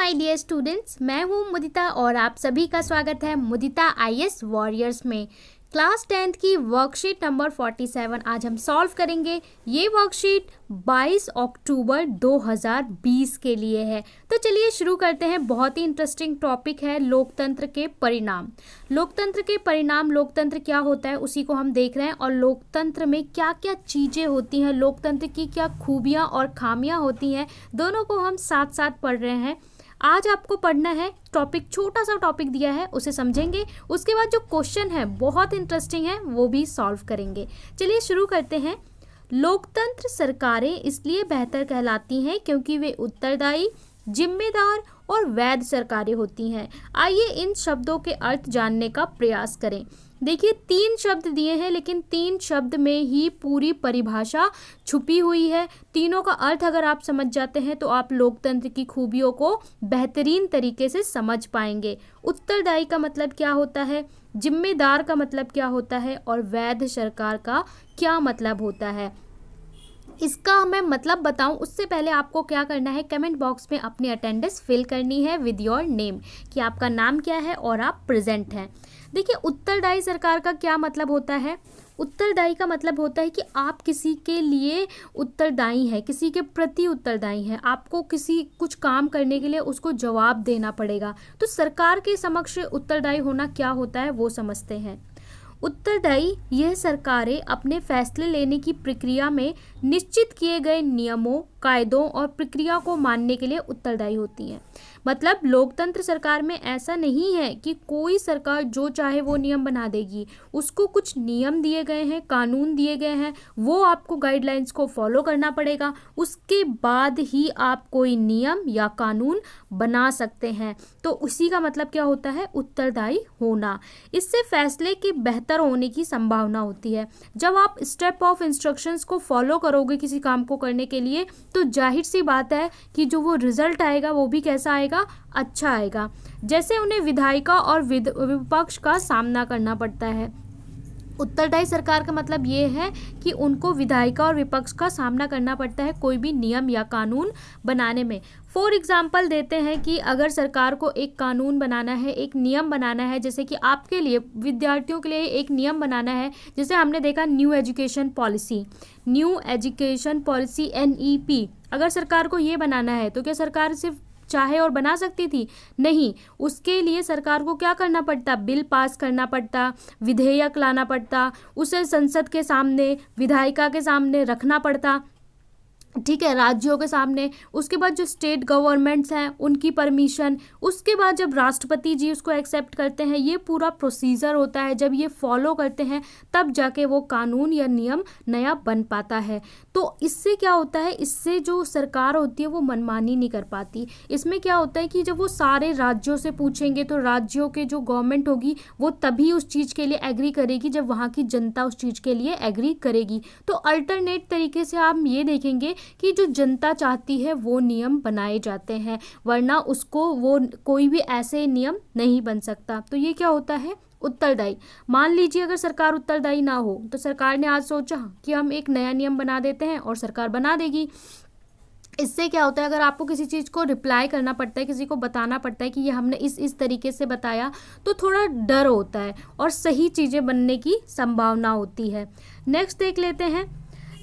My dear students, मैं हूँ मुदिता और आप सभी का स्वागत है मुदिता आईएएस वॉरियर्स में। क्लास 10th की वर्कशीट नंबर 47 आज हम सॉल्व करेंगे। ये वर्कशीट 22 अक्टूबर 2020 के लिए है। तो चलिए शुरू करते हैं। बहुत ही इंटरेस्टिंग टॉपिक है लोकतंत्र के परिणाम। लोकतंत्र के परिणाम, लोकतंत्र क्या होता है उसी को हम देख रहे हैं और लोकतंत्र में क्या क्या चीज़ें होती हैं, लोकतंत्र की क्या खूबियाँ और खामियाँ होती हैं, दोनों को हम साथ साथ पढ़ रहे हैं। आज आपको पढ़ना है टॉपिक, छोटा सा टॉपिक दिया है उसे समझेंगे, उसके बाद जो क्वेश्चन है बहुत इंटरेस्टिंग है वो भी सॉल्व करेंगे। चलिए शुरू करते हैं। लोकतंत्र सरकारें इसलिए बेहतर कहलाती हैं क्योंकि वे उत्तरदायी, जिम्मेदार और वैध सरकारें होती हैं। आइए इन शब्दों के अर्थ जानने का प्रयास करें। देखिए 3 शब्द दिए हैं लेकिन 3 शब्द में ही पूरी परिभाषा छुपी हुई है। तीनों का अर्थ अगर आप समझ जाते हैं तो आप लोकतंत्र की खूबियों को बेहतरीन तरीके से समझ पाएंगे। उत्तरदायी का मतलब क्या होता है, जिम्मेदार का मतलब क्या होता है और वैध सरकार का क्या मतलब होता है, इसका मैं मतलब बताऊं उससे पहले आपको क्या करना है, कमेंट बॉक्स में अपनी अटेंडेंस फिल करनी है विद योर नेम, कि आपका नाम क्या है और आप प्रेजेंट हैं। देखिए उत्तरदायी सरकार का क्या मतलब होता है। उत्तरदायी का मतलब होता है कि आप किसी के लिए उत्तरदायी हैं, किसी के प्रति उत्तरदायी हैं, आपको किसी कुछ काम करने के लिए उसको जवाब देना पड़ेगा। तो सरकार के समक्ष उत्तरदायी होना क्या होता है वो समझते हैं। उत्तरदायी यह सरकारें अपने फैसले लेने की प्रक्रिया में निश्चित किए गए नियमों, कायदों और प्रक्रिया को मानने के लिए उत्तरदायी होती हैं। मतलब लोकतंत्र सरकार में ऐसा नहीं है कि कोई सरकार जो चाहे वो नियम बना देगी। उसको कुछ नियम दिए गए हैं, कानून दिए गए हैं, वो आपको गाइडलाइंस को फॉलो करना पड़ेगा, उसके बाद ही आप कोई नियम या कानून बना सकते हैं। तो उसी का मतलब क्या होता है, उत्तरदायी होना। इससे फैसले के बेहतर होने की संभावना होती है। जब आप स्टेप ऑफ इंस्ट्रक्शंस को फॉलो करोगे किसी काम को करने के लिए तो जाहिर सी बात है कि जो वो रिजल्ट आएगा वो भी कैसा आएगा, अच्छा आएगा। जैसे उन्हें विधायिका और विपक्ष का सामना करना पड़ता है। उत्तरदायी सरकार का मतलब ये है कि उनको विधायिका और विपक्ष का सामना करना पड़ता है कोई भी नियम या कानून बनाने में। फॉर एग्जाम्पल देते हैं कि अगर सरकार को एक कानून बनाना है, एक नियम बनाना है, जैसे कि आपके लिए विद्यार्थियों के लिए एक नियम बनाना है, जैसे हमने देखा न्यू एजुकेशन पॉलिसी NEP। अगर सरकार को ये बनाना है तो क्या सरकार सिर्फ चाहे और बना सकती थी? नहीं, उसके लिए सरकार को क्या करना पड़ता, बिल पास करना पड़ता, विधेयक लाना पड़ता, उसे संसद के सामने, विधायिका के सामने रखना पड़ता, ठीक है, राज्यों के सामने। उसके बाद जो स्टेट गवर्नमेंट्स हैं उनकी परमिशन, उसके बाद जब राष्ट्रपति जी उसको एक्सेप्ट करते हैं, ये पूरा प्रोसीजर होता है। जब ये फॉलो करते हैं तब जाके वो कानून या नियम नया बन पाता है। तो इससे क्या होता है, इससे जो सरकार होती है वो मनमानी नहीं कर पाती। इसमें क्या होता है कि जब वो सारे राज्यों से पूछेंगे तो राज्यों के जो गवर्नमेंट होगी वो तभी उस चीज़ के लिए एग्री करेगी जब वहाँ की जनता उस चीज़ के लिए एग्री करेगी। तो अल्टरनेट तरीके से आप ये देखेंगे कि जो जनता चाहती है वो नियम बनाए जाते हैं, वरना उसको वो कोई भी ऐसे नियम नहीं बन सकता। तो ये क्या होता है, उत्तरदायी। मान लीजिए अगर सरकार उत्तरदायी ना हो तो सरकार ने आज सोचा कि हम एक नया नियम बना देते हैं और सरकार बना देगी। इससे क्या होता है, अगर आपको किसी चीज़ को रिप्लाई करना पड़ता है, किसी को बताना पड़ता है कि ये हमने इस तरीके से बताया, तो थोड़ा डर होता है और सही चीज़ें बनने की संभावना होती है। नेक्स्ट देख लेते हैं।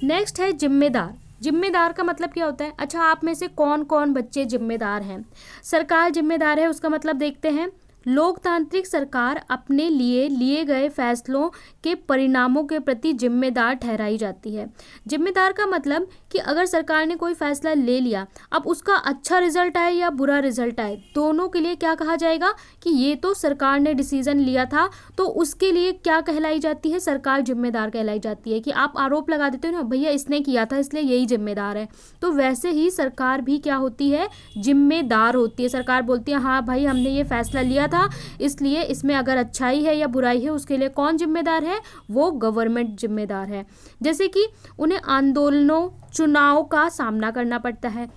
नेक्स्ट है जिम्मेदार। जिम्मेदार का मतलब क्या होता है। अच्छा, आप में से कौन कौन बच्चे जिम्मेदार हैं। सरकार जिम्मेदार है उसका मतलब देखते हैं। लोकतांत्रिक सरकार अपने लिए गए फैसलों के परिणामों के प्रति जिम्मेदार ठहराई जाती है। जिम्मेदार का मतलब कि अगर सरकार ने कोई फैसला ले लिया, अब उसका अच्छा रिजल्ट आए या बुरा रिजल्ट आए, दोनों के लिए क्या कहा जाएगा कि ये तो सरकार ने डिसीजन लिया था, तो उसके लिए क्या कहलाई जाती है, सरकार जिम्मेदार कहलाई जाती है। कि आप आरोप लगा देते हो ना, भैया इसने किया था इसलिए यही जिम्मेदार है, तो वैसे ही सरकार भी क्या होती है, जिम्मेदार होती है। सरकार बोलती है हाँ भाई हमने ये फैसला लिया था, इसलिए इसमें अगर अच्छाई है या बुराई है उसके लिए कौन जिम्मेदार है, वो गवर्नमेंट जिम्मेदार है। जैसे कि उन्हें आंदोलनों, चुनाव का सामना करना पड़ता है।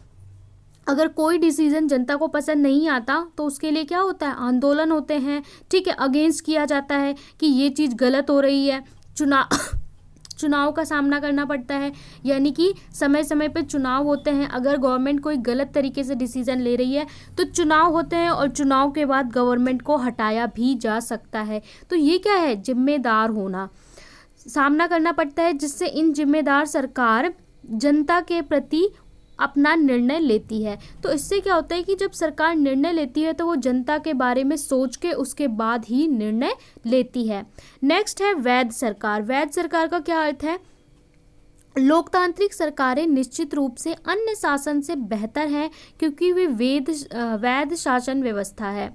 अगर कोई डिसीजन जनता को पसंद नहीं आता तो उसके लिए क्या होता है, आंदोलन होते हैं, ठीक है, अगेंस्ट किया जाता है कि ये चीज़ गलत हो रही है। चुनाव का सामना करना पड़ता है, यानी कि समय समय पे चुनाव होते हैं। अगर गवर्नमेंट कोई गलत तरीके से डिसीजन ले रही है तो चुनाव होते हैं और चुनाव के बाद गवर्नमेंट को हटाया भी जा सकता है। तो ये क्या है, जिम्मेदार होना, सामना करना पड़ता है, जिससे इन जिम्मेदार सरकार जनता के प्रति अपना निर्णय लेती है। तो इससे क्या होता है कि जब सरकार निर्णय लेती है तो वो जनता के बारे में सोच के उसके बाद ही निर्णय लेती है। नेक्स्ट है वैध सरकार। वैध सरकार का क्या अर्थ है? लोकतांत्रिक सरकारें निश्चित रूप से अन्य शासन से बेहतर हैं क्योंकि वे वैध शासन व्यवस्था है।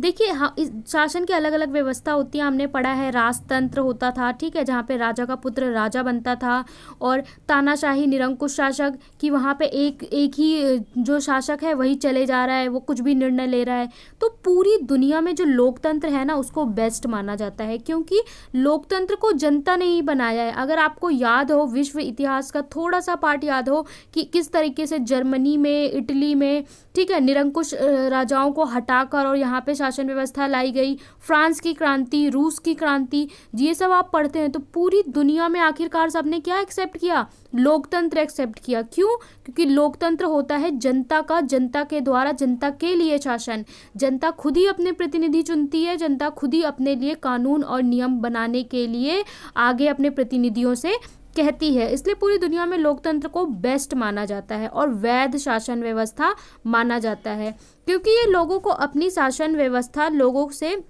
देखिए, हाँ, इस शासन की अलग अलग व्यवस्था होती है। हमने पढ़ा है राजतंत्र होता था, ठीक है, जहाँ पे राजा का पुत्र राजा बनता था, और तानाशाही निरंकुश शासक कि वहाँ पे एक ही जो शासक है वही चले जा रहा है, वो कुछ भी निर्णय ले रहा है। तो पूरी दुनिया में जो लोकतंत्र है ना, उसको बेस्ट माना जाता है क्योंकि लोकतंत्र को जनता ने ही बनाया है। अगर आपको याद हो, विश्व इतिहास का थोड़ा सा पार्ट याद हो कि किस तरीके से जर्मनी में, इटली में, ठीक है, निरंकुश राजाओं को हटाकर और यहाँ पे शासन व्यवस्था लाई गई, फ्रांस की क्रांति, रूस की क्रांति, ये सब आप पढ़ते हैं तो पूरी दुनिया में आखिरकार सबने क्या एक्सेप्ट किया? लोकतंत्र एक्सेप्ट किया। क्यों? क्योंकि लोकतंत्र होता है जनता का, जनता के द्वारा, जनता के लिए शासन। जनता खुद ही अपने प्रतिनिधि चुनती है, जनता खुद ही अपने लिए कानून और नियम बनाने के लिए आगे अपने प्रतिनिधियों से कहती है। इसलिए पूरी दुनिया में लोकतंत्र को बेस्ट माना जाता है और वैध शासन व्यवस्था माना जाता है क्योंकि ये लोगों को अपनी शासन व्यवस्था लोगों से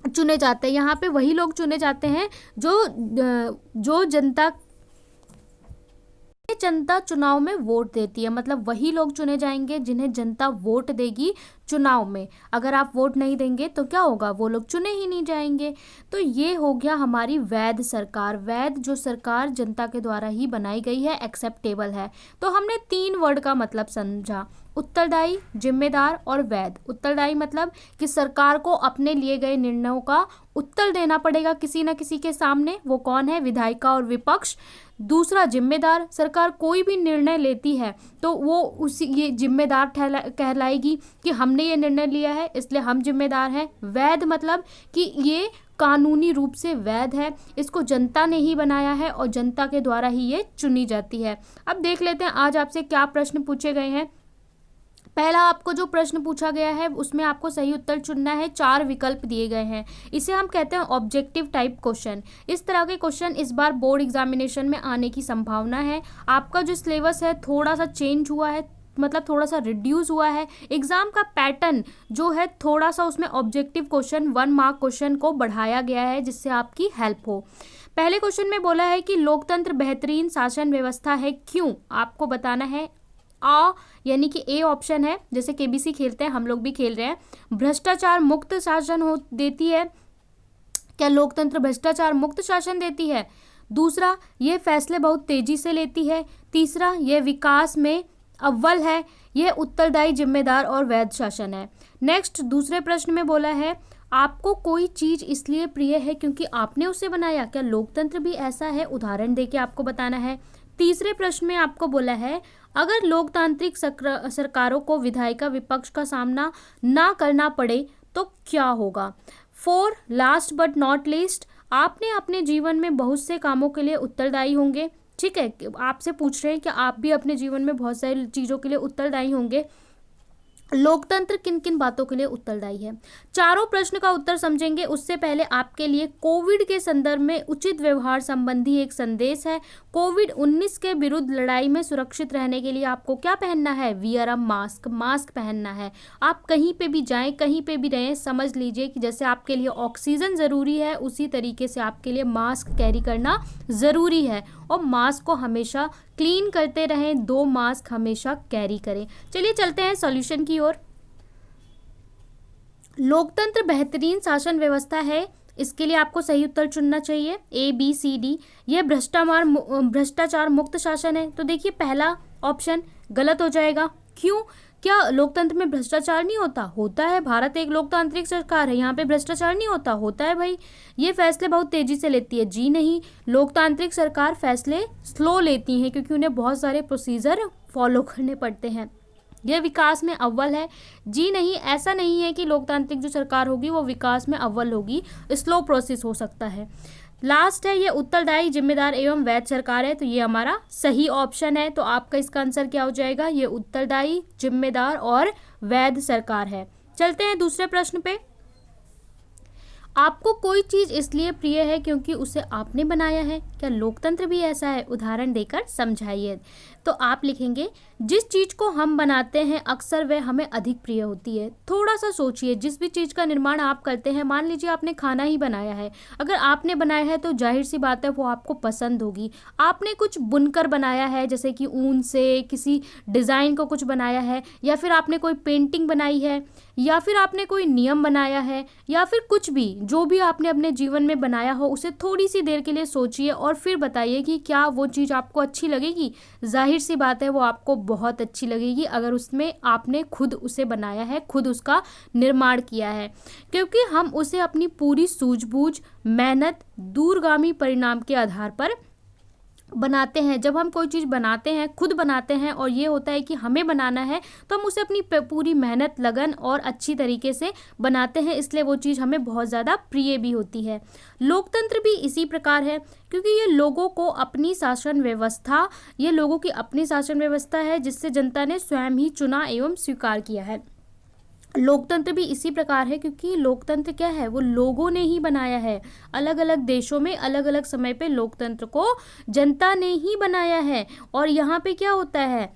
चुने जाते हैं। यहाँ पे वही लोग चुने जाते हैं जो जनता चुनाव में वोट देती है। मतलब वही लोग चुने जाएंगे जिन्हें जनता वोट देगी चुनाव में। अगर आप वोट नहीं देंगे तो क्या होगा? वो लोग चुने ही नहीं जाएंगे। तो ये हो गया हमारी वैध सरकार। वैध जो सरकार जनता के द्वारा ही बनाई गई है, एक्सेप्टेबल है। तो हमने 3 वर्ड का मतलब समझा, उत्तरदायी, जिम्मेदार और वैध। उत्तरदायी मतलब कि सरकार को अपने लिए गए निर्णयों का उत्तर देना पड़ेगा किसी न किसी के सामने। वो कौन है? विधायिका और विपक्ष। दूसरा, जिम्मेदार, सरकार कोई भी निर्णय लेती है तो वो ये जिम्मेदार कहलाएगी कि हमने ये निर्णय लिया है इसलिए हम जिम्मेदार हैं। वैध मतलब कि ये कानूनी रूप से वैध है, इसको जनता ने ही बनाया है और जनता के द्वारा ही ये चुनी जाती है। अब देख लेते हैं आज आपसे क्या प्रश्न पूछे गए हैं। पहला आपको जो प्रश्न पूछा गया है उसमें आपको सही उत्तर चुनना है। 4 विकल्प दिए गए हैं, इसे हम कहते हैं ऑब्जेक्टिव टाइप क्वेश्चन। इस तरह के क्वेश्चन इस बार बोर्ड एग्जामिनेशन में आने की संभावना है। आपका जो सिलेबस है थोड़ा सा चेंज हुआ है, मतलब थोड़ा सा रिड्यूस हुआ है। एग्जाम का पैटर्न जो है थोड़ा सा उसमें ऑब्जेक्टिव क्वेश्चन, 1 मार्क क्वेश्चन को बढ़ाया गया है जिससे आपकी हेल्प हो। पहले क्वेश्चन में बोला है कि लोकतंत्र बेहतरीन शासन व्यवस्था है, क्यों? आपको बताना है। यानी कि ए ऑप्शन है, जैसे केबीसी खेलते हैं हम लोग भी खेल रहे हैं, भ्रष्टाचार मुक्त शासन देती है। क्या लोकतंत्र भ्रष्टाचार मुक्त शासन देती है? दूसरा, ये फैसले बहुत तेजी से लेती है। तीसरा, ये विकास में अव्वल है। यह उत्तरदायी, जिम्मेदार और वैध शासन है। नेक्स्ट, दूसरे प्रश्न में बोला है आपको कोई चीज इसलिए प्रिय है क्योंकि आपने उसे बनाया। क्या लोकतंत्र भी ऐसा है? उदाहरण देके आपको बताना है। तीसरे प्रश्न में आपको बोला है अगर लोकतांत्रिक सरकारों को विधायिका विपक्ष का सामना ना करना पड़े तो क्या होगा। 4, लास्ट बट नॉट लीस्ट, आपने अपने जीवन में बहुत से कामों के लिए उत्तरदायी होंगे। ठीक है, आपसे पूछ रहे हैं कि आप भी अपने जीवन में बहुत सारी चीज़ों के लिए उत्तरदायी होंगे। लोकतंत्र किन किन बातों के लिए उत्तरदायी है? चारों प्रश्न का उत्तर समझेंगे उससे पहले आपके लिए कोविड के संदर्भ में उचित व्यवहार संबंधी एक संदेश है। कोविड-19 के विरुद्ध लड़ाई में सुरक्षित रहने के लिए आपको क्या पहनना है? वियर अ मास्क, मास्क पहनना है। आप कहीं पे भी जाएं, कहीं पे भी रहें, समझ लीजिए कि जैसे आपके लिए ऑक्सीजन ज़रूरी है उसी तरीके से आपके लिए मास्क कैरी करना ज़रूरी है और मास्क को हमेशा क्लीन करते रहें। 2 मास्क हमेशा कैरी करें। चलिए चलते हैं सॉल्यूशन की ओर। लोकतंत्र बेहतरीन शासन व्यवस्था है, इसके लिए आपको सही उत्तर चुनना चाहिए, ABCD। यह भ्रष्टाचार मुक्त शासन है। तो देखिए पहला ऑप्शन गलत हो जाएगा। क्यों? क्या लोकतंत्र में भ्रष्टाचार नहीं होता? होता है। भारत एक लोकतांत्रिक सरकार है, यहाँ पे भ्रष्टाचार नहीं होता? होता है भाई। ये फैसले बहुत तेजी से लेती है? जी नहीं, लोकतांत्रिक सरकार फैसले स्लो लेती हैं क्योंकि उन्हें बहुत सारे प्रोसीजर फॉलो करने पड़ते हैं। यह विकास में अव्वल है? जी नहीं, ऐसा नहीं है कि लोकतांत्रिक जो सरकार होगी वो विकास में अव्वल होगी, स्लो प्रोसेस हो सकता है। लास्ट है ये उत्तरदायी, जिम्मेदार एवं वैध सरकार है, तो ये हमारा सही ऑप्शन है। तो आपका इसका आंसर क्या हो जाएगा, ये उत्तरदायी, जिम्मेदार और वैध सरकार है। चलते हैं दूसरे प्रश्न पे। आपको कोई चीज इसलिए प्रिय है क्योंकि उसे आपने बनाया है, क्या लोकतंत्र भी ऐसा है? उदाहरण देकर समझाइए। तो आप लिखेंगे, जिस चीज को हम बनाते हैं अक्सर वह हमें अधिक प्रिय होती है। थोड़ा सा सोचिए, जिस भी चीज का निर्माण आप करते हैं, मान लीजिए आपने खाना ही बनाया है, अगर आपने बनाया है तो जाहिर सी बात है वो आपको पसंद होगी। आपने कुछ बुनकर बनाया है, जैसे कि ऊन से किसी डिजाइन को कुछ बनाया है, या फिर आपने कोई पेंटिंग बनाई है, या फिर आपने कोई नियम बनाया है, या फिर कुछ भी जो भी आपने अपने जीवन में बनाया हो, उसे थोड़ी सी देर के लिए सोचिए और फिर बताइए कि क्या वो चीज़ आपको अच्छी लगेगी। जाहिर सी बात है वो आपको बहुत अच्छी लगेगी अगर उसमें आपने खुद उसे बनाया है, खुद उसका निर्माण किया है, क्योंकि हम उसे अपनी पूरी सूझबूझ, मेहनत, दूरगामी परिणाम के आधार पर बनाते हैं। जब हम कोई चीज़ बनाते हैं, खुद बनाते हैं, और ये होता है कि हमें बनाना है, तो हम उसे अपनी पूरी मेहनत, लगन और अच्छी तरीके से बनाते हैं, इसलिए वो चीज़ हमें बहुत ज़्यादा प्रिय भी होती है। लोकतंत्र भी इसी प्रकार है, क्योंकि ये लोगों की अपनी शासन व्यवस्था है जिससे जनता ने स्वयं ही चुना एवं स्वीकार किया है। लोकतंत्र भी इसी प्रकार है, क्योंकि लोकतंत्र क्या है, वो लोगों ने ही बनाया है। अलग अलग देशों में अलग अलग समय पे लोकतंत्र को जनता ने ही बनाया है, और यहाँ पे क्या होता है,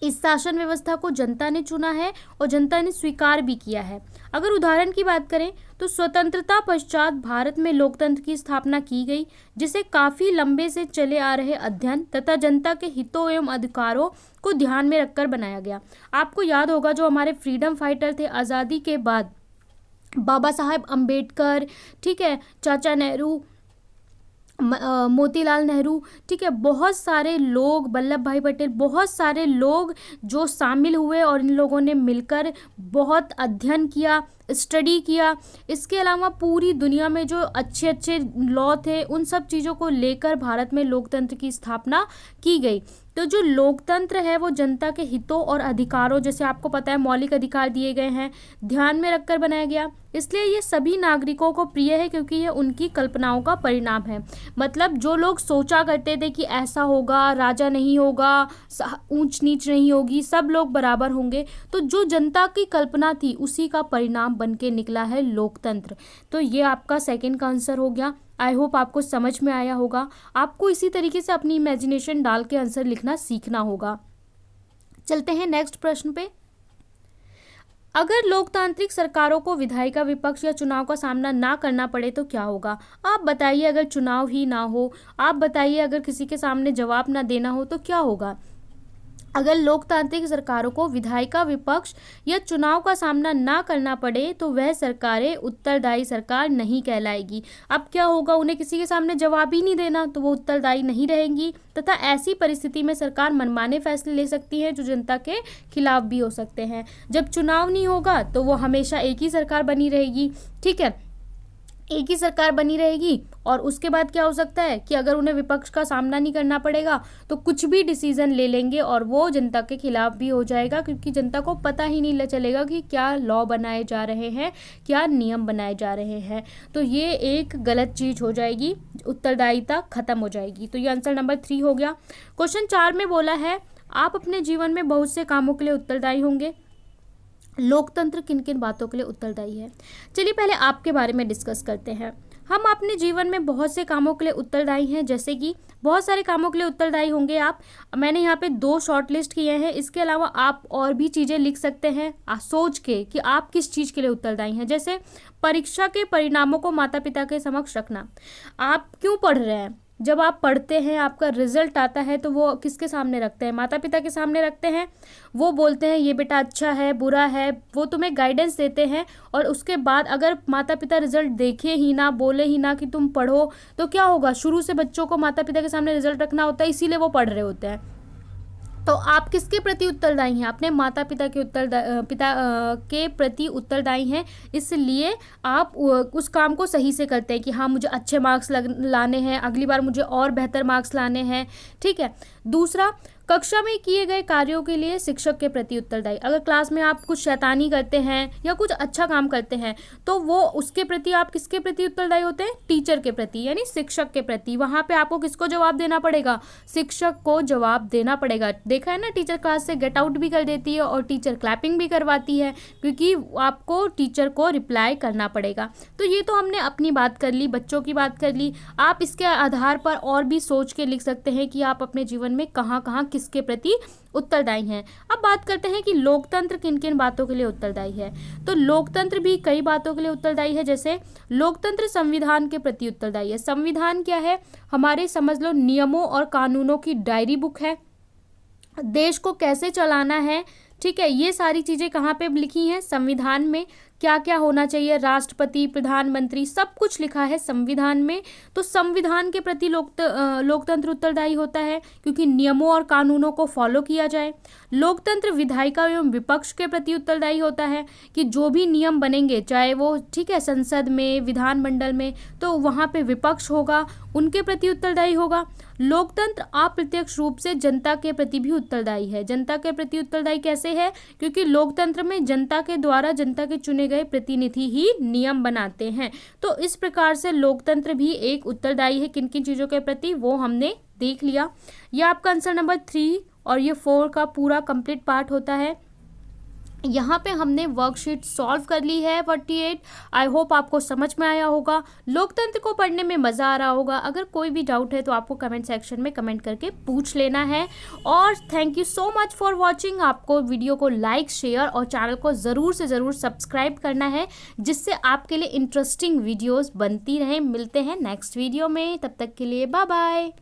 इस शासन व्यवस्था को जनता ने चुना है और जनता ने स्वीकार भी किया है। अगर उदाहरण की बात करें तो स्वतंत्रता पश्चात भारत में लोकतंत्र की स्थापना की गई, जिसे काफ़ी लंबे से चले आ रहे अध्ययन तथा जनता के हितों एवं अधिकारों को ध्यान में रखकर बनाया गया। आपको याद होगा जो हमारे फ्रीडम फाइटर थे आज़ादी के बाद, बाबा साहेब अम्बेडकर, ठीक है, चाचा नेहरू, मोतीलाल नेहरू, ठीक है, बहुत सारे लोग, वल्लभ भाई पटेल, बहुत सारे लोग जो शामिल हुए और इन लोगों ने मिलकर बहुत अध्ययन किया, स्टडी किया। इसके अलावा पूरी दुनिया में जो अच्छे अच्छे लॉ थे, उन सब चीज़ों को लेकर भारत में लोकतंत्र की स्थापना की गई। तो जो लोकतंत्र है वो जनता के हितों और अधिकारों, जैसे आपको पता है मौलिक अधिकार दिए गए हैं, ध्यान में रखकर बनाया गया। इसलिए ये सभी नागरिकों को प्रिय है, क्योंकि ये उनकी कल्पनाओं का परिणाम है। मतलब जो लोग सोचा करते थे कि ऐसा होगा, राजा नहीं होगा, ऊंच नीच नहीं होगी, सब लोग बराबर होंगे, तो जो जनता की कल्पना थी उसी का परिणाम बन के निकला है लोकतंत्र। तो ये आपका सेकंड का आंसर हो गया। आई होप आपको समझ में आया होगा। आपको इसी तरीके से अपनी इमेजिनेशन डाल के आंसर लिखना सीखना होगा। चलते हैं नेक्स्ट प्रश्न पे। अगर लोकतांत्रिक सरकारों को विधायिका, विपक्ष या चुनाव का सामना ना करना पड़े तो क्या होगा? आप बताइए, अगर चुनाव ही ना हो, आप बताइए अगर किसी के सामने जवाब ना देना हो तो क्या होगा? अगर लोकतांत्रिक सरकारों को विधायिका, विपक्ष या चुनाव का सामना ना करना पड़े तो वह सरकारें उत्तरदायी सरकार नहीं कहलाएगी। अब क्या होगा, उन्हें किसी के सामने जवाब ही नहीं देना, तो वो उत्तरदायी नहीं रहेंगी, तथा ऐसी परिस्थिति में सरकार मनमाने फैसले ले सकती है जो जनता के खिलाफ भी हो सकते हैं। जब चुनाव नहीं होगा तो वो हमेशा एक ही सरकार बनी रहेगी, ठीक है, एक ही सरकार बनी रहेगी। और उसके बाद क्या हो सकता है कि अगर उन्हें विपक्ष का सामना नहीं करना पड़ेगा तो कुछ भी डिसीजन ले लेंगे और वो जनता के खिलाफ भी हो जाएगा, क्योंकि जनता को पता ही नहीं चलेगा कि क्या लॉ बनाए जा रहे हैं, क्या नियम बनाए जा रहे हैं। तो ये एक गलत चीज़ हो जाएगी, उत्तरदायिता खत्म हो जाएगी। तो ये आंसर नंबर 3 हो गया। क्वेश्चन 4 में बोला है, आप अपने जीवन में बहुत से कामों के लिए उत्तरदायी होंगे। लोकतंत्र किन किन बातों के लिए उत्तरदायी है? चलिए पहले आपके बारे में डिस्कस करते हैं। हम अपने जीवन में बहुत से कामों के लिए उत्तरदायी हैं, जैसे कि बहुत सारे कामों के लिए उत्तरदायी होंगे आप। मैंने यहाँ पे 2 शॉर्ट लिस्ट किए हैं, इसके अलावा आप और भी चीज़ें लिख सकते हैं सोच के कि आप किस चीज़ के लिए उत्तरदायी हैं। जैसे परीक्षा के परिणामों को माता पिता के समक्ष रखना। आप क्यों पढ़ रहे हैं? जब आप पढ़ते हैं, आपका रिजल्ट आता है, तो वो किसके सामने रखते हैं? माता पिता के सामने रखते हैं। वो बोलते हैं ये बेटा अच्छा है, बुरा है, वो तुम्हें गाइडेंस देते हैं। और उसके बाद अगर माता पिता रिजल्ट देखे ही ना, बोले ही ना कि तुम पढ़ो, तो क्या होगा? शुरू से बच्चों को माता पिता के सामने रिजल्ट रखना होता है, इसीलिए वो पढ़ रहे होते हैं। तो आप किसके प्रति उत्तरदायी हैं? अपने माता पिता के प्रति उत्तरदायी हैं, इसलिए आप उस काम को सही से करते हैं कि हाँ मुझे अच्छे मार्क्स लाने हैं, अगली बार मुझे और बेहतर मार्क्स लाने हैं, ठीक है। दूसरा, कक्षा में किए गए कार्यों के लिए शिक्षक के प्रति उत्तरदायी। अगर क्लास में आप कुछ शैतानी करते हैं या कुछ अच्छा काम करते हैं तो वो उसके प्रति आप किसके प्रति उत्तरदायी होते हैं? टीचर के प्रति, यानी शिक्षक के प्रति। वहाँ पे आपको किसको जवाब देना पड़ेगा? शिक्षक को जवाब देना पड़ेगा। देखा है ना, टीचर क्लास से गेट आउट भी कर देती है और टीचर क्लैपिंग भी करवाती है, क्योंकि आपको टीचर को रिप्लाई करना पड़ेगा। तो ये तो हमने अपनी बात कर ली, बच्चों की बात कर ली। आप इसके आधार पर और भी सोच के लिख सकते हैं कि आप अपने जीवन में कहाँ कहाँ किसके प्रति उत्तरदायी हैं। अब बात करते हैं कि लोकतंत्र किन किन बातों के लिए उत्तरदायी है। तो लोकतंत्र भी कई बातों के लिए उत्तरदायी है। जैसे लोकतंत्र संविधान के प्रति उत्तरदायी है। संविधान क्या है? हमारे समझ लो नियमों और कानूनों की डायरी बुक है। देश को कैसे चलाना है, ठीक है, ये सारी चीज़ें कहाँ पे लिखी हैं? संविधान में। क्या क्या होना चाहिए, राष्ट्रपति, प्रधानमंत्री, सब कुछ लिखा है संविधान में। तो संविधान के प्रति लोकतंत्र उत्तरदायी होता है, क्योंकि नियमों और कानूनों को फॉलो किया जाए। लोकतंत्र विधायिका एवं विपक्ष के प्रति उत्तरदायी होता है कि जो भी नियम बनेंगे, चाहे वो ठीक है संसद में, विधानमंडल में, तो वहाँ पे विपक्ष होगा, उनके प्रति उत्तरदायी होगा। लोकतंत्र अप्रत्यक्ष रूप से जनता के प्रति भी उत्तरदायी है। जनता के प्रति उत्तरदायी कैसे है? क्योंकि लोकतंत्र में जनता के द्वारा जनता के चुने गए प्रतिनिधि ही नियम बनाते हैं। तो इस प्रकार से लोकतंत्र भी एक उत्तरदायी है किन किन चीज़ों के प्रति, वो हमने देख लिया। यह आपका आंसर नंबर 3 और ये 4 का पूरा कंप्लीट पार्ट होता है। यहाँ पे हमने वर्कशीट सॉल्व कर ली है 48। आई होप आपको समझ में आया होगा, लोकतंत्र को पढ़ने में मज़ा आ रहा होगा। अगर कोई भी डाउट है तो आपको कमेंट सेक्शन में कमेंट करके पूछ लेना है। और thank you so much for watching. आपको वीडियो को लाइक, शेयर और चैनल को ज़रूर से ज़रूर सब्सक्राइब करना है, जिससे आपके लिए इंटरेस्टिंग वीडियोज़ बनती रहें। मिलते हैं नेक्स्ट वीडियो में, तब तक के लिए बाय बाय।